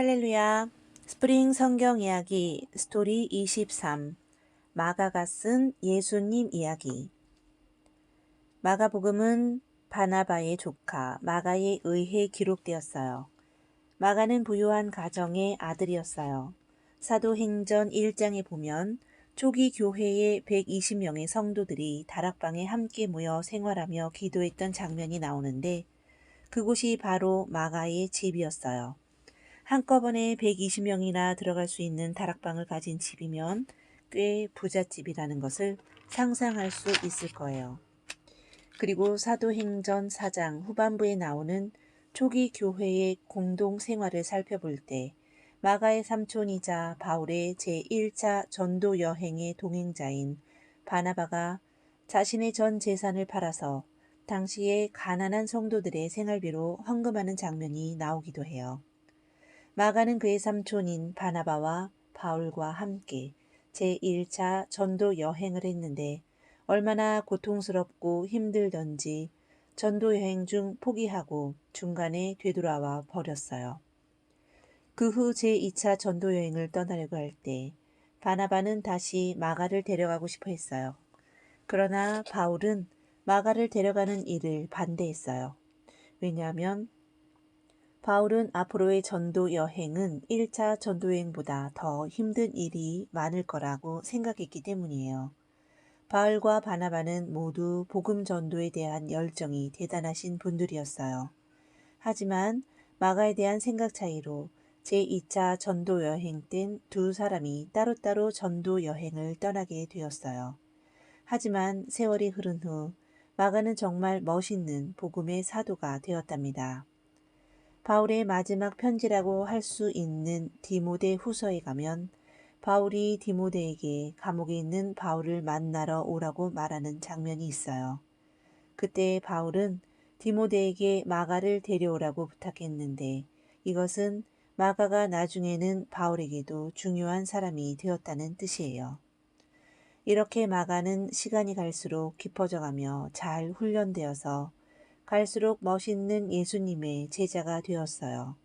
할렐루야. 스프링 성경 이야기 스토리 23. 마가가 쓴 예수님 이야기. 마가복음은 바나바의 조카 마가에 의해 기록되었어요. 마가는 부유한 가정의 아들이었어요. 사도행전 1장에 보면 초기 교회의 120명의 성도들이 다락방에 함께 모여 생활하며 기도했던 장면이 나오는데 그곳이 바로 마가의 집이었어요. 한꺼번에 120명이나 들어갈 수 있는 다락방을 가진 집이면 꽤 부잣집이라는 것을 상상할 수 있을 거예요. 그리고 사도행전 4장 후반부에 나오는 초기 교회의 공동 생활을 살펴볼 때 마가의 삼촌이자 바울의 제1차 전도 여행의 동행자인 바나바가 자신의 전 재산을 팔아서 당시의 가난한 성도들의 생활비로 헌금하는 장면이 나오기도 해요. 마가는 그의 삼촌인 바나바와 바울과 함께 제1차 전도 여행을 했는데 얼마나 고통스럽고 힘들던지 전도 여행 중 포기하고 중간에 되돌아와 버렸어요. 그 후 제2차 전도 여행을 떠나려고 할 때 바나바는 다시 마가를 데려가고 싶어 했어요. 그러나 바울은 마가를 데려가는 일을 반대했어요. 왜냐하면 바울은 앞으로의 전도 여행은 1차 전도 여행보다 더 힘든 일이 많을 거라고 생각했기 때문이에요. 바울과 바나바는 모두 복음 전도에 대한 열정이 대단하신 분들이었어요. 하지만 마가에 대한 생각 차이로 제2차 전도 여행 땐 두 사람이 따로따로 전도 여행을 떠나게 되었어요. 하지만 세월이 흐른 후 마가는 정말 멋있는 복음의 사도가 되었답니다. 바울의 마지막 편지라고 할 수 있는 디모데 후서에 가면 바울이 디모데에게 감옥에 있는 바울을 만나러 오라고 말하는 장면이 있어요. 그때 바울은 디모데에게 마가를 데려오라고 부탁했는데 이것은 마가가 나중에는 바울에게도 중요한 사람이 되었다는 뜻이에요. 이렇게 마가는 시간이 갈수록 깊어져가며 잘 훈련되어서 갈수록 멋있는 예수님의 제자가 되었어요.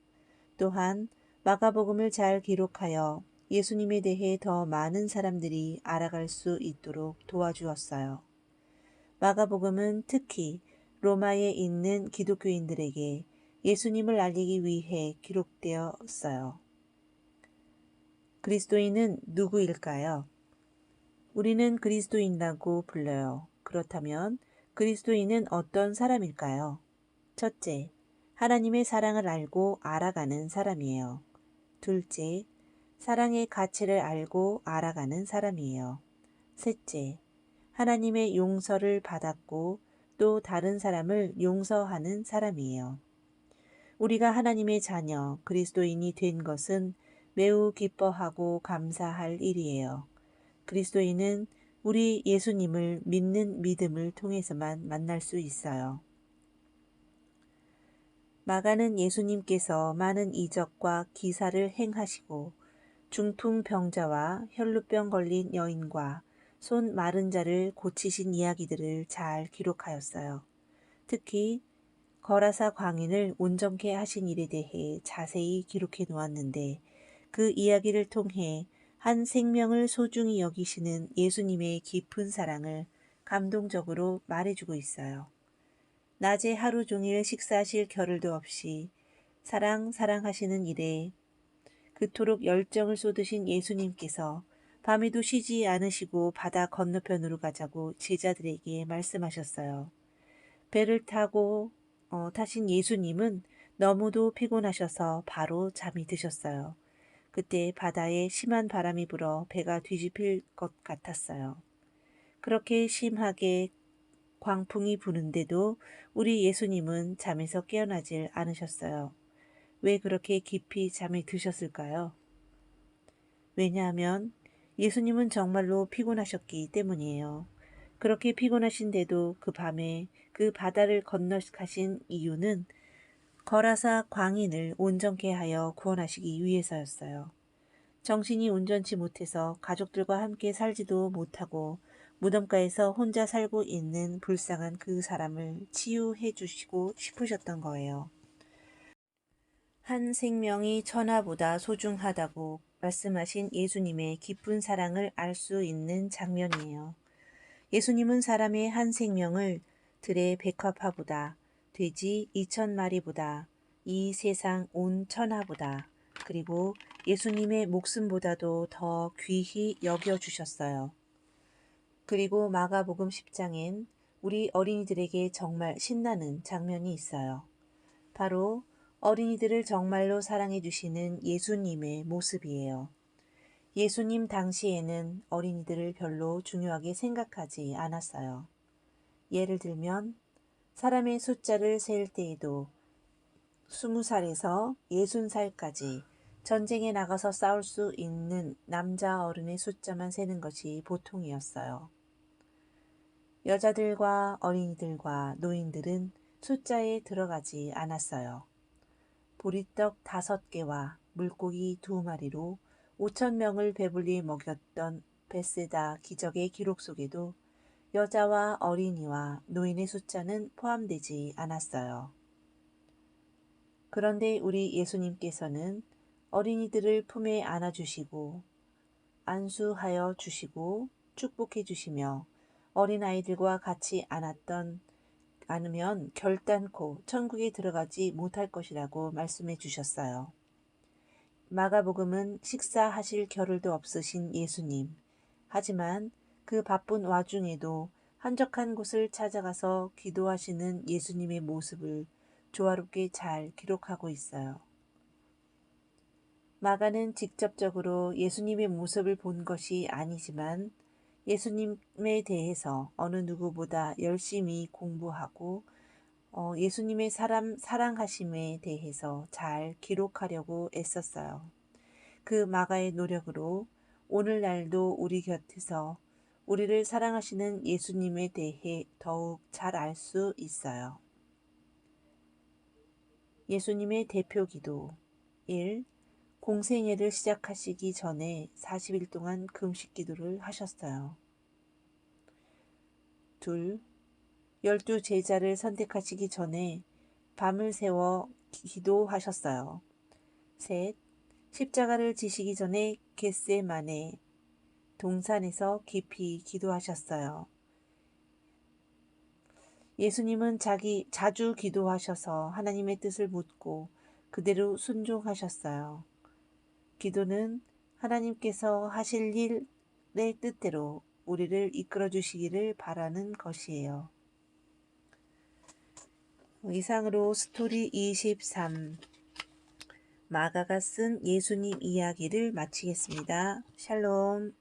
또한 마가복음을 잘 기록하여 예수님에 대해 더 많은 사람들이 알아갈 수 있도록 도와주었어요. 마가복음은 특히 로마에 있는 기독교인들에게 예수님을 알리기 위해 기록되었어요. 그리스도인은 누구일까요? 우리는 그리스도인이라고 불러요. 그렇다면 그리스도인은 어떤 사람일까요? 첫째, 하나님의 사랑을 알고 알아가는 사람이에요. 둘째, 사랑의 가치를 알고 알아가는 사람이에요. 셋째, 하나님의 용서를 받았고 또 다른 사람을 용서하는 사람이에요. 우리가 하나님의 자녀, 그리스도인이 된 것은 매우 기뻐하고 감사할 일이에요. 그리스도인은 우리 예수님을 믿는 믿음을 통해서만 만날 수 있어요. 마가는 예수님께서 많은 이적과 기사를 행하시고 중풍병자와 혈루병 걸린 여인과 손 마른 자를 고치신 이야기들을 잘 기록하였어요. 특히 거라사 광인을 온전케 하신 일에 대해 자세히 기록해 놓았는데 그 이야기를 통해 한 생명을 소중히 여기시는 예수님의 깊은 사랑을 감동적으로 말해주고 있어요. 낮에 하루 종일 식사하실 겨를도 없이 사랑하시는 일에 그토록 열정을 쏟으신 예수님께서 밤에도 쉬지 않으시고 바다 건너편으로 가자고 제자들에게 말씀하셨어요. 배를 타고 타신 예수님은 너무도 피곤하셔서 바로 잠이 드셨어요. 그때 바다에 심한 바람이 불어 배가 뒤집힐 것 같았어요. 그렇게 심하게 광풍이 부는데도 우리 예수님은 잠에서 깨어나질 않으셨어요. 왜 그렇게 깊이 잠에 드셨을까요? 왜냐하면 예수님은 정말로 피곤하셨기 때문이에요. 그렇게 피곤하신데도 그 밤에 그 바다를 건너가신 이유는 거라사 광인을 온전케 하여 구원하시기 위해서였어요. 정신이 온전치 못해서 가족들과 함께 살지도 못하고 무덤가에서 혼자 살고 있는 불쌍한 그 사람을 치유해 주시고 싶으셨던 거예요. 한 생명이 천하보다 소중하다고 말씀하신 예수님의 깊은 사랑을 알 수 있는 장면이에요. 예수님은 사람의 한 생명을 들의 백합화보다, 돼지 2,000마리보다, 이 세상 온 천하보다, 그리고 예수님의 목숨보다도 더 귀히 여겨주셨어요. 그리고 마가복음 10장엔 우리 어린이들에게 정말 신나는 장면이 있어요. 바로 어린이들을 정말로 사랑해 주시는 예수님의 모습이에요. 예수님 당시에는 어린이들을 별로 중요하게 생각하지 않았어요. 예를 들면 사람의 숫자를 셀 때에도 20살에서 60살까지 전쟁에 나가서 싸울 수 있는 남자 어른의 숫자만 세는 것이 보통이었어요. 여자들과 어린이들과 노인들은 숫자에 들어가지 않았어요. 보리떡 5개와 물고기 2마리로 5,000명을 배불리 먹였던 베세다 기적의 기록 속에도 여자와 어린이와 노인의 숫자는 포함되지 않았어요. 그런데 우리 예수님께서는 어린이들을 품에 안아주시고 안수하여 주시고 축복해 주시며 어린아이들과 같이 않으면 결단코 천국에 들어가지 못할 것이라고 말씀해 주셨어요. 마가복음은 식사하실 겨를도 없으신 예수님. 하지만 그 바쁜 와중에도 한적한 곳을 찾아가서 기도하시는 예수님의 모습을 조화롭게 잘 기록하고 있어요. 마가는 직접적으로 예수님의 모습을 본 것이 아니지만 예수님에 대해서 어느 누구보다 열심히 공부하고 예수님의 사랑하심에 대해서 잘 기록하려고 애썼어요. 그 마가의 노력으로 오늘날도 우리 곁에서 우리를 사랑하시는 예수님에 대해 더욱 잘 알 수 있어요. 예수님의 대표 기도 1. 공생애를 시작하시기 전에 40일 동안 금식 기도를 하셨어요. 2. 12 제자를 선택하시기 전에 밤을 새워 기도하셨어요. 3. 십자가를 지시기 전에 겟세마네 동산에서 깊이 기도하셨어요. 예수님은 자주 기도하셔서 하나님의 뜻을 묻고 그대로 순종하셨어요. 기도는 하나님께서 하실 일의 뜻대로 우리를 이끌어 주시기를 바라는 것이에요. 이상으로 스토리 23 마가가 쓴 예수님 이야기를 마치겠습니다. 샬롬.